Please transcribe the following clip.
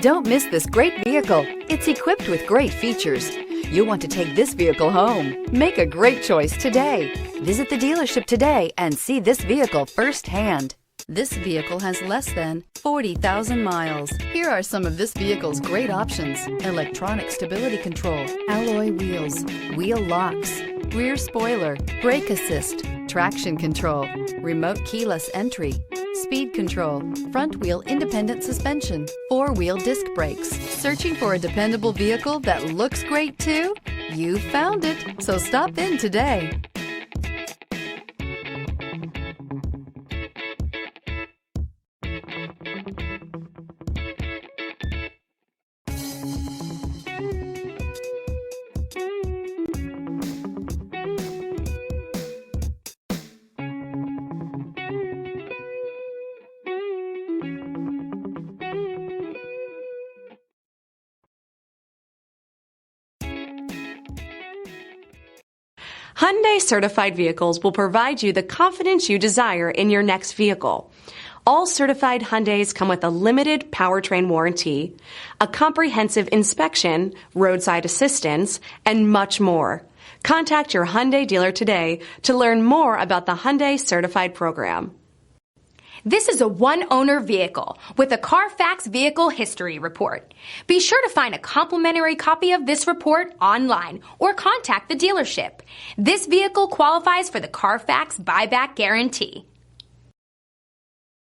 Don't miss this great vehicle. It's equipped with great features. You'll want to take this vehicle home. Make a great choice today. Visit the dealership today and see this vehicle firsthand. This vehicle has less than 40,000 miles. Here are some of this vehicle's great options: electronic stability control, alloy wheels, wheel locks, rear spoiler, brake assist, traction control, remote keyless entry, speed control, front wheel independent suspension, four-wheel disc brakes. Searching for a dependable vehicle that looks great too? You found it, so stop in today. Hyundai certified vehicles will provide you the confidence you desire in your next vehicle. All certified Hyundais come with a limited powertrain warranty, a comprehensive inspection, roadside assistance, and much more. Contact your Hyundai dealer today to learn more about the Hyundai certified program. This is a one-owner vehicle with a Carfax Vehicle History Report. Be sure to find a complimentary copy of this report online or contact the dealership. This vehicle qualifies for the Carfax Buyback Guarantee.